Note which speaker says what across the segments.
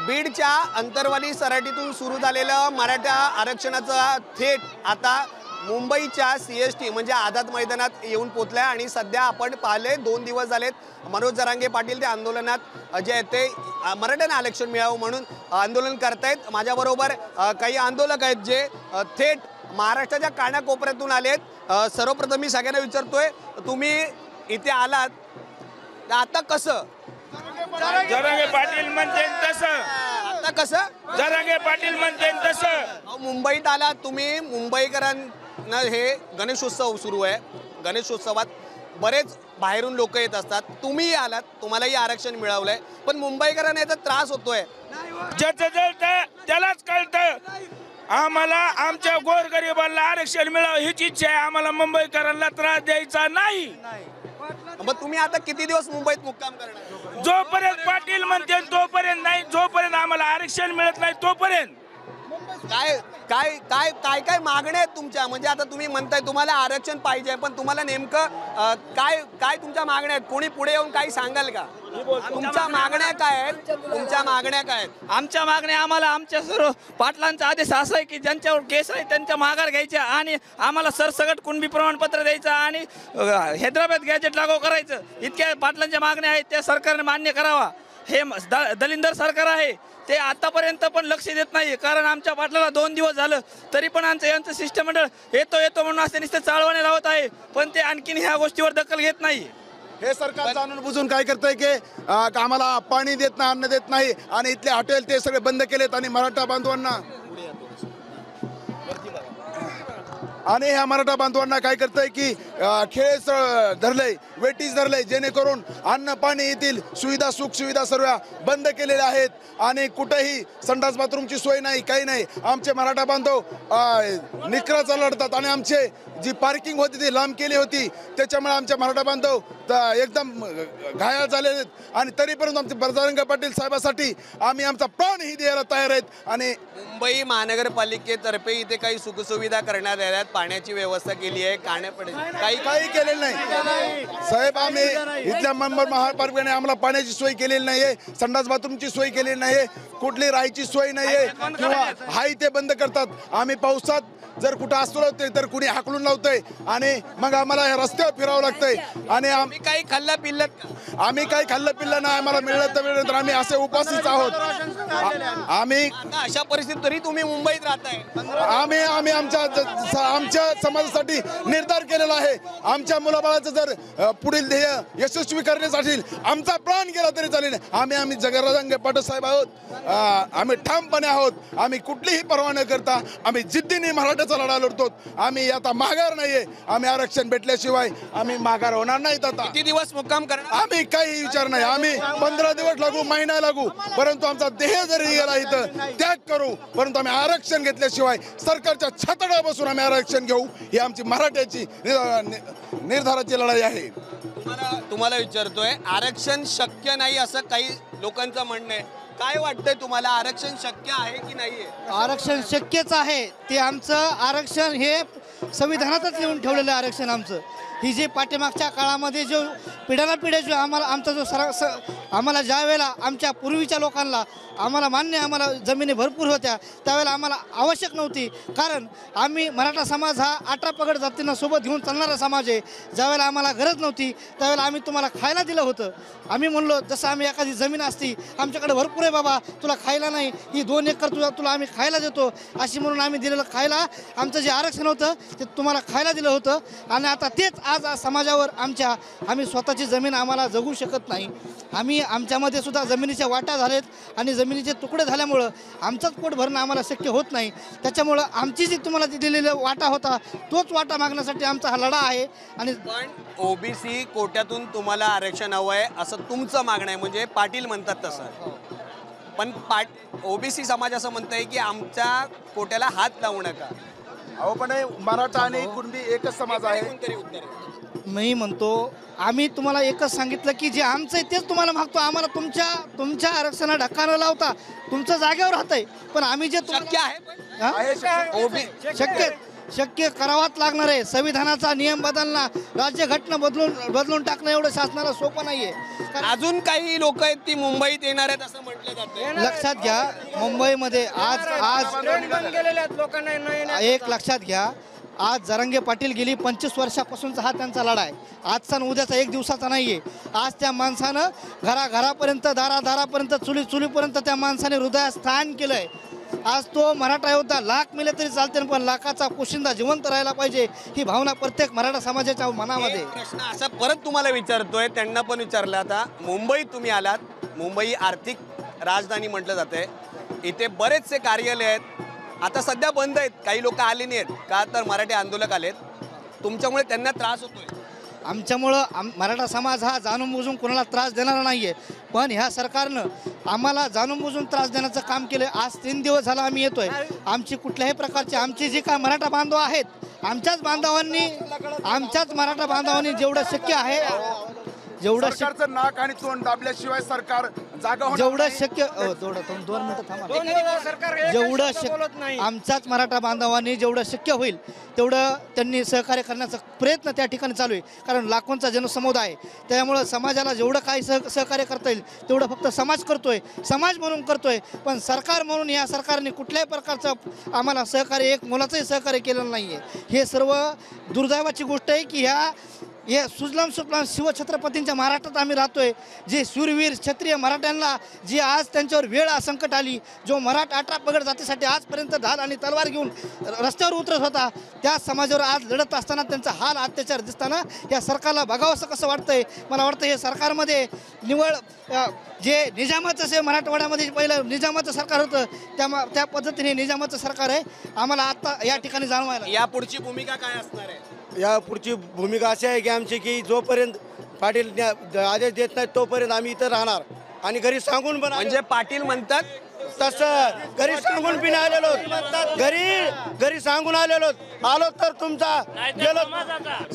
Speaker 1: बीडच्या अंतरवाली सराटीतून सुरू झालेलं मराठा आरक्षणाचा थेट आता मुंबईच्या CST म्हणजे आझाद मैदानात येऊन पोचलाय आणि सध्या आपण पाहिले 2 दिवस झालेत मनोज जरांगे पाटील ते आंदोलनात जे आहेत ते मराठ्यांना आरक्षण मिळावं म्हणून आंदोलन करतायत। माझ्याबरोबर काही आंदोलक आहेत जे थेट महाराष्ट्राच्या कानाकोपऱ्यातून आलेत। सर्वप्रथम मी सगळ्यांना विचारतोय, तुम्ही इथे आलात आता कसं?
Speaker 2: जरांगे पाटील म्हणते तसं,
Speaker 1: आता कसं
Speaker 2: जरांगे पाटील म्हणते तसं।
Speaker 1: मुंबईत आला तुम्ही, मुंबईकरांना हे गणेशोत्सव सुरू आहे, गणेशोत्सवात बरेच बाहेरून लोक येत असतात, तुम्ही आलात, तुम्हालाही आरक्षण मिळवलंय, पण मुंबईकरांना याचा त्रास होतोय।
Speaker 2: ज्याचं जळतं त्यालाच कळतं। आम्हाला आमच्या गोरगरिबांना आरक्षण मिळावं हीच इच्छा आहे, आम्हाला मुंबईकरांना त्रास द्यायचा नाही।
Speaker 1: मग तुम्ही आता किती दिवस मुंबईत मुक्काम करणार?
Speaker 2: जोपर्यंत पाटील म्हणते तोपर्यंत नाही, जोपर्यंत आम्हाला आरक्षण मिळत नाही तोपर्यंत।
Speaker 1: काय काय काय काय काय मागण्या आहेत तुमच्या? म्हणजे आता तुम्ही म्हणताय तुम्हाला आरक्षण पाहिजे, पण तुम्हाला नेमकं काय काय तुमच्या मागण्या आहेत? कोणी पुढे येऊन काही सांगाल का? तुमच्या मागण्या काय आहेत? तुमच्या मागण्या काय आहेत?
Speaker 3: आमच्या मागण्या, आम्हाला आमच्या सर्व पाटलांचा आदेश असा आहे की ज्यांच्यावर केस आहे त्यांच्या माघार घ्यायच्या आणि आम्हाला सरसकट कुणबी प्रमाणपत्र द्यायचं आणि हैदराबाद गॅजेट लागू करायचं, इतक्या पाटलांच्या मागण्या आहेत, त्या सरकारने मान्य करावा। हे दलिंदर सरकार आहे, ते आतापर्यंत पण लक्ष देत नाही, कारण आमच्या पाटलाला 2 दिवस झालं तरी पण यांचं शिष्टमंडळ येतो म्हणून असे नुसते चाळवाने लावत आहे, पण ते आणखीन ह्या गोष्टीवर दखल घेत नाही।
Speaker 4: हे सरकार जाणून बुजून काय करतंय की आम्हाला पाणी देत नाही, अन्न देत नाही आणि इथले हॉटेल ते सगळे बंद केलेत आणि मराठा बांधवांना ह्या मराठा बांधवांना काय करतंय की खेळ धरलंय, वेटीज धरलंय, जेणेकरून अन्न पाणी येथील सुविधा सुख सुविधा सर्व बंद केलेल्या आहेत आणि कुठेही संडास बाथरूमची सोय नाही, काही नाही। आमचे मराठा बांधव निकराचा लढतात आणि आमचे जी पार्किंग होती ती लांब केली होती, त्याच्यामुळे आमच्या मराठा बांधव एकदम घायाळ झालेले आहेत आणि तरीपर्यंत आमचे जरांगे पाटील साहेबासाठी आम्ही आमचा प्राणही द्यायला तयार आहेत। आणि
Speaker 1: मुंबई महानगरपालिकेतर्फे इथे काही सुखसुविधा करण्यात आल्या, पाण्याची व्यवस्था केली आहे,
Speaker 4: काही केलेलं नाही साहेब। आम्ही इथल्या महापालिकेने आम्हाला पाण्याची सोय केलेली नाहीये, संडास बाथरूमची सोय केलेली नाहीये, कुठली राहायची सोय नाहीये किंवा हाय ते बंद करतात। आम्ही पावसात जर कुठं असतो तर कुणी हाकलून लावतंय आणि मग आम्हाला रस्त्यावर फिरावं लागतंय आणि
Speaker 1: आम्ही काही खाल्लं पिल्लं
Speaker 4: आम्ही काही खाल्लं पिल्लं नाही, आम्हाला मिळलं तर आम्ही असे उपासीच आहोत। आम्ही
Speaker 1: अशा परिस्थितीत तरी तुम्ही मुंबईत राहताय।
Speaker 4: आम्ही आमच्या समाजासाठी निर्धार केलेला आहे। आमच्या मुलाबाळाचं जर पुढील ध्येय यशस्वी करण्यासाठी आमचा प्राण गेला तरी चालेल। आम्ही जरांगे पाटील साहेब आहोत, आम्ही ठामपणे आहोत, आम्ही कुठलीही पर्वा न करता आम्ही जिद्दीने मराठ्याचा लढा लढतो। आम्ही आता माघार नाहीये, आम्ही आरक्षण भेटल्याशिवाय आम्ही माघार होणार नाहीत। आता
Speaker 1: किती दिवस मुक्काम करणार?
Speaker 4: आम्ही काही विचार नाही, आम्ही 15 दिवस लागू, महिना लागू, परंतु आमचा देह जरी गेला इथं त्याग करू, परंतु आम्ही आरक्षण घेतल्याशिवाय सरकारच्या छातडा बसून आम्ही आरक्षण घेऊ। ही आमची मराठ्याची निर्धाराची लढाई आहे।
Speaker 1: तुम्हाला विचारतोय, आरक्षण शक्य नाही असं काही लोकांचं म्हणणं आहे, काय वाटतंय तुम्हाला? आरक्षण शक्य आहे की नाहीये?
Speaker 5: आरक्षण शक्यच आहे, ते आमचं आरक्षण हे संविधानातच लिहून ठेवलेलं आरक्षण आमचं। ही जे पाठीमागच्या काळामध्ये जो पिढ्यानपिढ्या जो आमचा जो आम्हाला ज्या वेळेला आमच्या पूर्वीच्या लोकांना आम्हाला जमिनी भरपूर होत्या, त्यावेळेला आम्हाला आवश्यक नव्हती, कारण आम्ही मराठा समाज हा 18 पगड जातींना सोबत घेऊन चालणारा समाज आहे। ज्यावेळेला आम्हाला गरज नव्हती त्यावेळेला आम्ही तुम्हाला खायला दिलं होतं। आम्ही म्हणलो जसं आम्ही एखादी जमीन असती, आमच्याकडे भरपूर आहे बाबा, तुला खायला नाही, ही 2 एकर तुला आम्ही खायला देतो, अशी म्हणून आम्ही दिलेलं खायला आमचं जे आरक्षण होतं ते तुम्हाला खायला दिलं होतं। आणि आता तेच आज समाजावर आम्ही स्वतःची जमीन आम्हाला जगू शकत नाही। आमच्यामध्ये सुद्धा जमिनीच्या वाटा झालेत आणि जमिनीचे तुकडे झाल्यामुळं आमचंच पोट भरणं आम्हाला शक्य होत नाही। त्याच्यामुळं आमची जी तुम्हाला दिलेला वाटा होता तोच वाटा मागण्यासाठी आमचा हा लढा आहे। आणि
Speaker 1: पण ओबीसी कोट्यातून तुम्हाला आरक्षण हवं आहे असं तुमचं मागणं आहे, म्हणजे पाटील म्हणतात तसं, पण ओबीसी समाज असं म्हणतंय की आमच्या कोट्याला हात लावू नका।
Speaker 4: अहो पण मराठा आणि कुणबी एकच समाज आहे।
Speaker 5: मी म्हणतो आम्ही तुम्हाला एकच सांगितलं की जे आमचं आहे तेच तुम्हाला मागतो। आम्हाला तुमच्या आरक्षणाला धक्का न लावता तुमचं जागेवर राहतंय, पण आम्ही जे
Speaker 1: शक्य आहे
Speaker 5: शक्य शक्य करावाच लागणार आहे. संविधानाचा नियम बदलणं, राज्यघटना बदलून टाकणं एवढं शासनाला सोपं नाहीये.
Speaker 1: अजून काही लोक आहेत ती मुंबईत येणार आहेत असं म्हटलं जातं.
Speaker 5: लक्षात घ्या, मुंबईमध्ये आज एक लक्षात घ्या, आज जरांगे पाटील गेली 25 वर्षापासूनचा हा त्यांचा लढा आहे. आजचा आणि उद्याचा एक दिवसाचा नाही आहे. आज त्या माणसानं घराघरापर्यंत, दारादारापर्यंत, चुलीपर्यंत त्या माणसाने हृदयात स्थान केलं आहे. आज तो मराठा योद्धा लाख मेले तरी चालते, पण लाखाचा पोशिंदा जिवंत राहायला पाहिजे ही भावना प्रत्येक मराठा समाजाच्या मनामध्ये.
Speaker 1: एक प्रश्न असा परत तुम्हाला विचारतोय, त्यांना पण विचारलं. आता मुंबईत तुम्ही आलात, मुंबई आर्थिक राजधानी म्हटलं जाते, इथे बरेचसे कार्यालय आहेत, आता सध्या बंद आहेत. काही लोक आले नाही आहेत का तर मराठी आंदोलक आलेत, तुमच्यामुळे त्यांना त्रास होतोय.
Speaker 5: आमच्यामुळं मराठा समाज हा जाणून बुजून कोणाला त्रास देणारा नाही आहे, पण ह्या सरकारनं आम्हाला जाणून बुजून त्रास देण्याचं काम केलं. आज 3 दिवस झाला आम्ही येतोय. आमची कुठल्याही प्रकारची, आमची जी काय मराठा बांधव आहेत, आमच्याच मराठा बांधवांनी जेवढं शक्य आहे, जेवढं
Speaker 4: सरकारचं नाक आणि तोंड दाबल्याशिवाय सरकार जागा होणार
Speaker 5: जेवढं
Speaker 4: नाही.
Speaker 5: शक्य 2 मिनिटं थांबा. जेवढं शक्य आमच्याच मराठा बांधवांनी जेवढं शक्य होईल तेवढं त्यांनी सहकार्य करण्याचा प्रयत्न त्या ठिकाणी चालू आहे. कारण लाखोंचा जनसमुदाय आहे, त्यामुळं समाजाला जेवढं काही सहकार्य करता येईल तेवढं फक्त समाज करतोय, समाज म्हणून करतोय. पण सरकार म्हणून या सरकारने कुठल्याही प्रकारचं आम्हाला सहकार्य, एक मुलाचंही सहकार्य केलेलं नाही आहे. हे सर्व दुर्दैवाची गोष्ट आहे की हे सुजलाम सुफलाम शिवछत्रपतींच्या महाराष्ट्रात आम्ही राहतोय. जे शूरवीर क्षत्रिय मराठ्यांना जी आज त्यांच्यावर वेळ संकट आली, जो मराठा 18 पगड जातीसाठी आजपर्यंत ढाल आणि तलवार घेऊन रस्त्यावर उतरत होता, त्या समाजावर आज लढत असताना त्यांचा हाल अत्याचार दिसताना या सरकारला बघावंसं कसं वाटतंय. मला वाटतं हे सरकारमध्ये निवळ जे निजामाचं जे मराठवाड्यामध्ये पहिलं निजामाचं सरकार होतं त्या पद्धतीने निजामाचं सरकार आहे. आम्हाला आता या ठिकाणी जाणवायला
Speaker 1: यापुढची भूमिका काय असणार आहे?
Speaker 6: या पुढची भूमिका अशी आहे की आमची की जोपर्यंत पाटील आदेश देत नाहीत तोपर्यंत आम्ही इथं राहणार. आणि घरी सांगून पण
Speaker 1: म्हणजे पाटील म्हणतात
Speaker 6: तसं घरी सांगून पण आलेलो, घरी सांगून आलो तर तुमचा गेलो.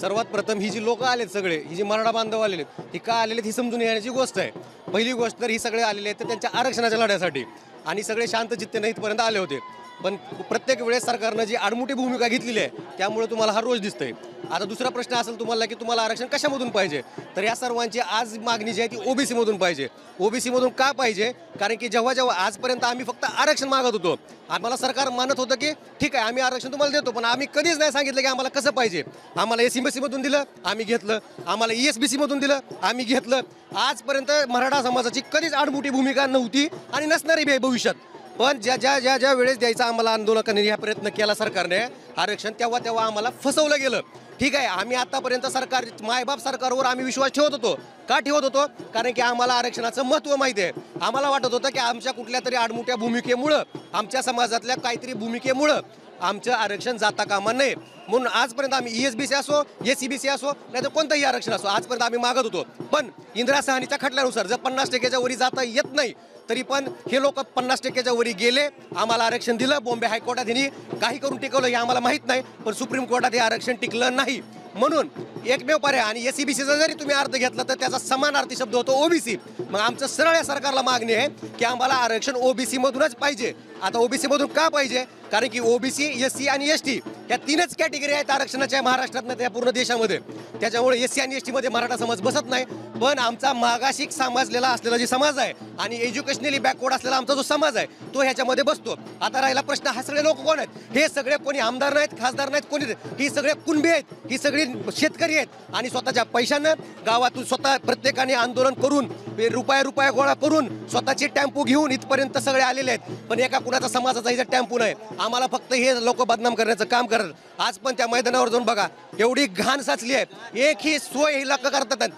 Speaker 7: सर्वात प्रथम ही जी लोक आलेत सगळे, ही जी मराठा बांधव आलेले ही का आलेले ही समजून येण्याची गोष्ट आहे. पहिली गोष्ट तर ही सगळे आलेले आहेत तर त्यांच्या आरक्षणाच्या लढ्यासाठी, आणि सगळे शांत चित्तेने इथपर्यंत आले होते. पण प्रत्येक वेळेस सरकारनं जी आडमुठी भूमिका घेतलेली आहे त्यामुळे तुम्हाला हा रोज दिसतोय. आता दुसरा प्रश्न असेल तुम्हाला की तुम्हाला आरक्षण कशामधून पाहिजे, तर या सर्वांची आज मागणी जी आहे ती ओबीसी मधून पाहिजे. ओबीसी मधून का पाहिजे? कारण की जेव्हा आजपर्यंत आम्ही फक्त आरक्षण मागत होतो, आम्हाला सरकार मानत होतं की ठीक आहे आम्ही आरक्षण तुम्हाला देतो, पण आम्ही कधीच नाही सांगितलं की आम्हाला कसं पाहिजे. आम्हाला एससीबीसी मधून दिलं आम्ही घेतलं, आम्हाला ईएसबीसी मधून दिलं आम्ही घेतलं. आजपर्यंत मराठा समाजाची कधीच आडमुठी भूमिका नव्हती आणि नसणारी बी आहे भविष्यात. पण ज्या वेळेस द्यायचा आम्हाला आंदोलकांनी हा प्रयत्न केला सरकारने आरक्षण, तेव्हा आम्हाला फसवलं गेलं. ठीक आहे, आम्ही आतापर्यंत सरकार मायबाप सरकारवर आम्ही विश्वास ठेवत होतो. का ठेवत होतो? कारण की आम्हाला आरक्षणाचं महत्त्व माहिती आहे. आम्हाला वाटत होतं की आमच्या कुठल्या तरी आडमुठ्या भूमिकेमुळं, आमच्या समाजातल्या काहीतरी भूमिकेमुळं आमचं आरक्षण जाता कामा नये. म्हणून आजपर्यंत आम्ही ईएसबीसी असो, एससीबीसी असो, नाहीतर कोणतंही आरक्षण असो आजपर्यंत आम्ही मागत होतो. पण इंदिरा साहनीच्या खटल्यानुसार जर 50% वरी जाता येत नाही तरी पण हे लोक 50% वरी गेले, आम्हाला आरक्षण दिलं. बॉम्बे हायकोर्टात यांनी काही करून टिकवलं हे आम्हाला माहीत नाही, पण सुप्रीम कोर्टात हे आरक्षण टिकलं नाही. म्हणून एकमेव पर्याय, आणि एससीबीसीचा जरी तुम्ही अर्थ घेतला तर त्याचा समानार्थी शब्द होतो ओबीसी. मग आमचं सरळ या सरकारला मागणी आहे की आम्हाला आरक्षण ओबीसी मधूनच पाहिजे. आता ओबीसी मधून का पाहिजे? कारण की ओबीसी, एससी आणि एसटी या 3च कॅटेगरी आहेत आरक्षणाच्या महाराष्ट्रात नाही त्या पूर्ण देशामध्ये. त्याच्यामुळे एससी आणि एसटी मध्ये मराठा समाज बसत नाही. पण आमचा मागाशिक समजलेला असलेला जे समाज आहे आणि एज्युकेशनली बॅकवर्ड असलेला आमचा जो समाज आहे तो ह्याच्यामध्ये बसतो. आता राहिला प्रश्न, हा सगळे लोक कोण आहेत? हे सगळे कोणी आमदार नाहीत, खासदार नाहीत, कोणी ही सगळे कुणबी आहेत, ही सगळी शेतकरी आहेत आणि स्वतःच्या पैशानं गावातून स्वतः प्रत्येकाने आंदोलन करून रुपया गोळा करून स्वतःचे टेम्पो घेऊन इथपर्यंत सगळे आलेले आहेत. पण एका कुणाचा समाजाचा इथं टेम्पो नाही. आम्हाला फक्त हे लोक बदनाम करण्याचं काम करतात. आज पण त्या मैदानावर जाऊन बघा, एवढी घाण साचली आहे, एक ही सोय ही लोक करतात.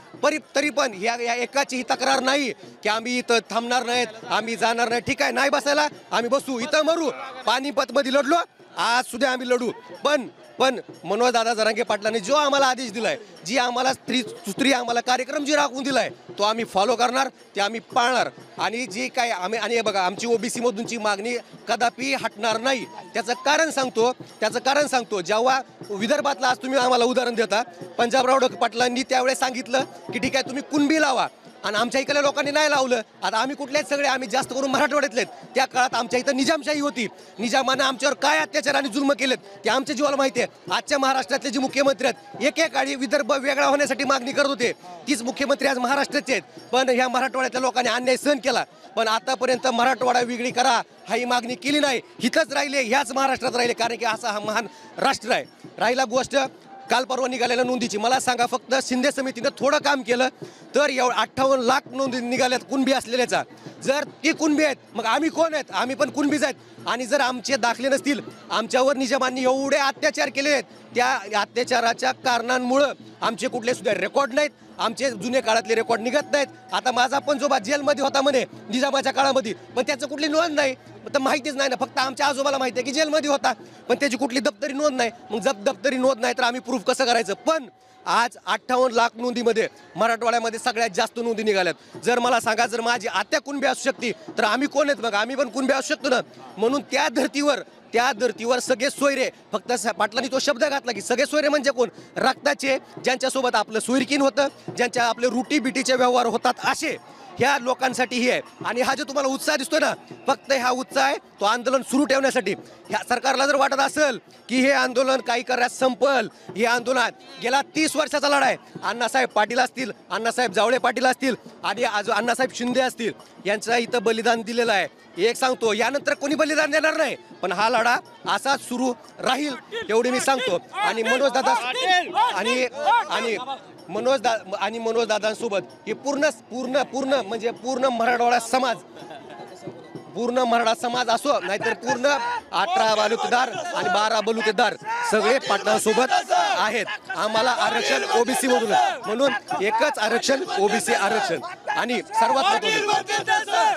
Speaker 7: तरी पण या एकाची ही तक्रार नाही की आम्ही इथं थांबणार नाहीत, आम्ही जाणार नाही. ठीक आहे, नाही बसायला आम्ही बसू, इथं मरू. पानिपत मध्ये लढलो, आज सुद्धा आम्ही लढू. पण मनोज दादा जरांगे पाटलांनी जो आम्हाला आदेश दिलाय, जी आम्हाला स्त्री आम्हाला कार्यक्रम जी राखून दिलाय तो आम्ही फॉलो करणार, ते आम्ही पाळणार. आणि जी काय आम्ही, आणि बघा आमची ओबीसी मधूनची मागणी कदापि हटणार नाही. त्याचं कारण सांगतो. जेव्हा विदर्भातला आज तुम्ही आम्हाला उदाहरण देता, पंजाबराव पाटलांनी त्यावेळेस सांगितलं की ठीक आहे तुम्ही कुणबी लावा, आणि आमच्या इकडल्या लोकांनी नाही लावलं. आता आम्ही कुठलेच सगळे आम्ही जास्त करून मराठवाड्यातलेत. त्या काळात आमच्या इथं निजामशाही होती. निजामानं आमच्यावर काय अत्याचार आणि जुल्म केलेत ते आमच्या जीवाला माहिती आहे. आजच्या महाराष्ट्रातले जे मुख्यमंत्री आहेत एकेकाळी विदर्भ वेगळा होण्यासाठी मागणी करत होते. तीच मुख्यमंत्री आज महाराष्ट्राचे आहेत. पण ह्या मराठवाड्यातल्या लोकांनी अन्याय सहन केला. पण आतापर्यंत मराठवाडा वेगळी करा ही मागणी केली नाही. इथंच राहिले, ह्याच महाराष्ट्रात राहिले, कारण की असा हा महान राष्ट्र आहे. राहिला गोष्ट काल परवा निघालेल्या नोंदीची, मला सांगा फक्त शिंदे समितीनं थोडं काम केलं तर 58 लाख नोंदी निघाल्यात कुणबी असलेल्याचा. जर ती कुणबी आहेत मग आम्ही कोण आहेत? आम्ही पण कुणबीच आहेत. आणि जर आमचे दाखले नसतील, आमच्यावर निजामांनी एवढे अत्याचार केले आहेत, त्या अत्याचाराच्या कारणांमुळं आमचे कुठले सुद्धा रेकॉर्ड नाहीत. आमचे जुने काळातले रेकॉर्ड निघत नाहीत. आता माझा पण जो जेलमध्ये होता म्हणे निजामाच्या काळामध्ये, पण त्याचं कुठली नोंद नाही, तर माहितीच नाही ना. फक्त आमच्या आजोबाला माहिती आहे की जेलमध्ये होता, पण त्याची कुठली दप्तरी नोंद नाही. मग जर दप्तरी नोंद नाही तर आम्ही प्रूफ कसं करायचं? पण आज 58 लाख नोंदीमध्ये मराठवाड्यामध्ये सगळ्यात जास्त नोंदी निघाल्यात. जर मला सांगा, जर माझी आत्या कुणबी असू शकते तर आम्ही कोण आहेत? मग आम्ही पण कुणबी असू शकतो ना. म्हणून त्या धर्तीवर सगळे सोयरे, फक्त पाटलांनी तो शब्द घातला की सगळे सोयरे म्हणजे कोण? रक्ताचे, ज्यांच्यासोबत आपलं सोयरकीन होतं, ज्यांच्या आपले रुटी बिटीचे व्यवहार होतात, असे ह्या लोकांसाठी ही आहे. आणि हा जो तुम्हाला उत्साह दिसतोय ना, फक्त हा उत्साह आहे तो आंदोलन सुरू ठेवण्यासाठी. ह्या सरकारला जर वाटत असेल की हे आंदोलन काही करण्यास संपल, हे आंदोलन गेला 30 वर्षाचा लढा आहे. अण्णासाहेब पाटील असतील, अण्णासाहेब जावळे पाटील असतील आणि अण्णासाहेब शिंदे असतील, यांचं इथं बलिदान दिलेलं आहे. एक सांगतो, यानंतर कोणी बलिदान देणार नाही, पण हा लढा असाच सुरू राहील एवढे मी सांगतो. आणि मनोज दादांसोबत हे पूर्ण मराठा समाज असो, नाहीतर पूर्ण 18 बलुतेदार आणि 12 बलुतेदार सगळे पाटलांसोबत आहेत. आम्हाला आरक्षण ओबीसी मधून, म्हणून एकच आरक्षण, ओबीसी आरक्षण. आणि सर्वात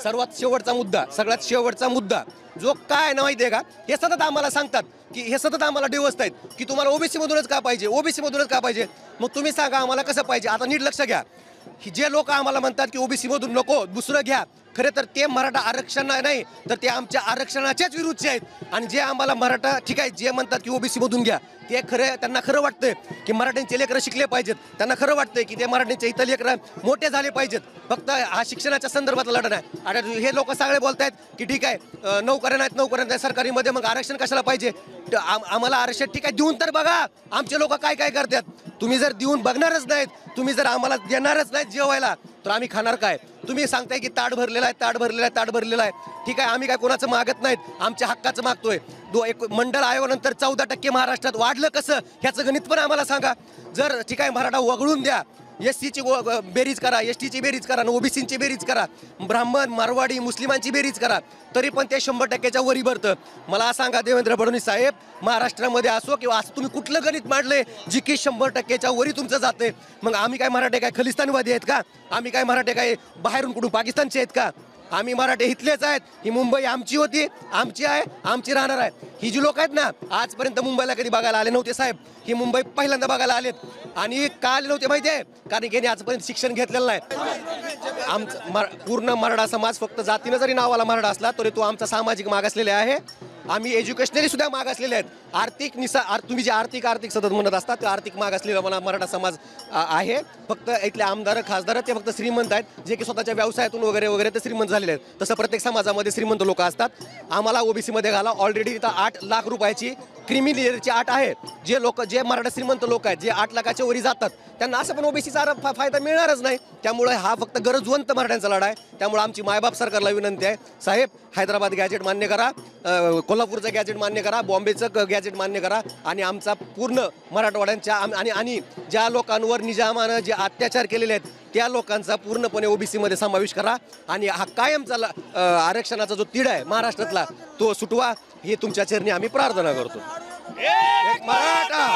Speaker 7: सगळ्यात शेवटचा मुद्दा जो काय ना माहिती आहे का, हे सतत आम्हाला सांगतात की हे सतत आम्हाला डिवसत आहेत की तुम्हाला ओबीसी मधूनच का पाहिजे, ओबीसी मधूनच का पाहिजे. मग तुम्ही सांगा आम्हाला कसं पाहिजे? आता नीट लक्ष घ्या, जे लोक आम्हाला म्हणतात की ओबीसी मधून नको दुसरं घ्या, खरे तर ते मराठा आरक्षण नाही तर ते आमच्या आरक्षणाच्याच विरुद्धचे आहेत. आणि जे आम्हाला मराठा ठीक आहे, जे म्हणतात की ओबीसी मधून घ्या, ते त्यांना खरं वाटतंय की मराठ्यांचे लेकरं शिकले पाहिजेत, त्यांना खरं वाटतंय की ते मराठ्यांच्या इथं लेकरं मोठे झाले पाहिजेत. फक्त हा शिक्षणाच्या संदर्भातला लढा नाही. आणि हे लोक सगळे बोलतायत की ठीक आहे नोकऱ्या नाहीत सरकारीमध्ये, मग आरक्षण कशाला पाहिजे? आम्हाला आरक्षण ठीक आहे देऊन तर बघा आमचे लोक काय काय करतात. तुम्ही जर देऊन बघणारच नाहीत, तुम्ही जर आम्हाला देणारच नाहीत जेवायला, तर आम्ही खाणार काय? तुम्ही सांगताय की ताट भरलेला आहे. ठीक आहे, आम्ही काय कोणाचं मागत नाहीत, आमच्या हक्काचं मागतोय. एक मंडळ आयोगानंतर 14% महाराष्ट्रात वाढलं कसं, ह्याचं गणित पण आम्हाला सांगा. जर ठीक आहे मराठा वगळून द्या, एससीची बेरीज करा, एसटीची बेरीज करा, ओबीसीची बेरीज करा, ब्राह्मण मारवाडी मुस्लिमांची बेरीज करा, तरी पण ते 100%च्या वरी भरतं. मला सांगा देवेंद्र फडणवीस साहेब, महाराष्ट्रामध्ये असो किंवा असं तुम्ही कुठलं गणित मांडलंय जी की 100%च्या वरी तुमचं जाते? मग आम्ही काय मराठे काय खलिस्तानवादी आहेत का? आम्ही काय मराठे काय बाहेरून कुठून पाकिस्तानचे आहेत का? आम्ही मराठे इथलेच आहेत. ही मुंबई आमची होती, आमची आहे, आमची राहणार आहे. ही जी लोक आहेत ना, आजपर्यंत मुंबईला कधी बघायला आले नव्हते साहेब, ही मुंबई पहिल्यांदा बघायला आलेत. आणि का आले नव्हते माहिती आहे? कारण की आजपर्यंत शिक्षण घेतलेलं नाही. आमचं पूर्ण मराठा समाज फक्त जातीनं जरी नावाला मराठा असला तरी तो आमचा सामाजिक मागासलेला आहे. आम्ही एज्युकेशनली सुद्धा मागासलेले आहेत. तुम्ही जे आर्थिक सतत म्हणत असता ते आर्थिक मागासलेला मराठा समाज आहे. फक्त इथले आमदार खासदार ते फक्त श्रीमंत आहेत, जे की स्वतःच्या व्यवसायातून वगैरे ते श्रीमंत झालेले आहेत. तसं प्रत्येक समाजामध्ये श्रीमंत लोक असतात. आम्हाला ओबीसी मध्ये घाला. ऑलरेडी इथं 8 लाख रुपयाची क्रिमिनलची अट आहे. जे मराठा श्रीमंत लोक आहेत, जे 8 लाखाच्या वरी जातात, त्यांना असं पण ओबीसीचा फायदा मिळणारच नाही. त्यामुळे हा फक्त गरजवंत मराठ्यांचा लढा आहे. त्यामुळे आमची मायबाप सरकारला विनंती आहे, साहेब हैदराबाद गॅजेट मान्य करा, कोल्हापूरचं गॅजेट मान्य करा, बॉम्बेचं गॅजेट मान्य करा आणि आमचा पूर्ण मराठवाड्यांच्या आणि ज्या लोकांवर निजामानं जे अत्याचार केलेले आहेत त्या लोकांचा पूर्णपणे ओबीसीमध्ये समावेश करा. आणि हा कायमचा आरक्षणाचा जो तिढा आहे महाराष्ट्रातला तो सुटवा, ही तुमच्या चरणी आम्ही प्रार्थना करतो. एक मराठा,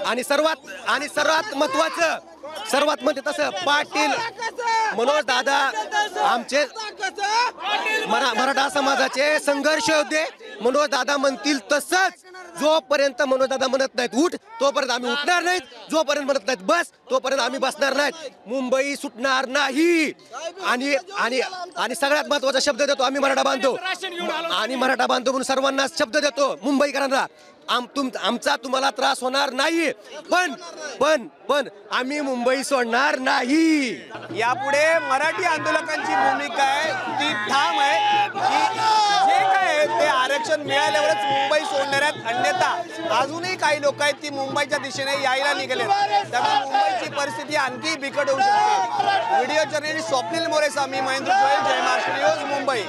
Speaker 7: आणि सर्वात महत्वाचं तसं पाटील मनोज दादा आमचे मराठा समाजाचे संघर्ष होते. मनोज दादा म्हणतील तसंच. जोपर्यंत मनोज दादा म्हणत नाहीत उठ तोपर्यंत आम्ही उठणार नाहीत, जोपर्यंत म्हणत नाहीत बस तोपर्यंत आम्ही बसणार नाहीत. मुंबई सुटणार नाही. आणि आणि आणि सगळ्यात महत्वाचा शब्द देतो आम्ही मराठा बांधव, आणि मराठा बांधव म्हणून सर्वांना शब्द देतो मुंबईकरांना, आमचा तुम्हाला त्रास होणार नाही, पण पण पण आम्ही मुंबई सोडणार नाही.
Speaker 1: यापुढे मराठी आंदोलकांची भूमिका आहे ती ठाम आहे की जे काय आहे ते आरक्षण मिळाल्यावरच मुंबई सोडणार आहेत, अन्यथा अजूनही काही लोक आहेत ती मुंबईच्या दिशेने यायला निघाले. त्यामुळे मुंबईची परिस्थिती आणखी बिकट होऊ शकते. व्हिडिओ जर्नलिस्ट स्वप्नील मोरे, मी महेंद्र गोयल, जय महाराष्ट्र न्यूज, मुंबई.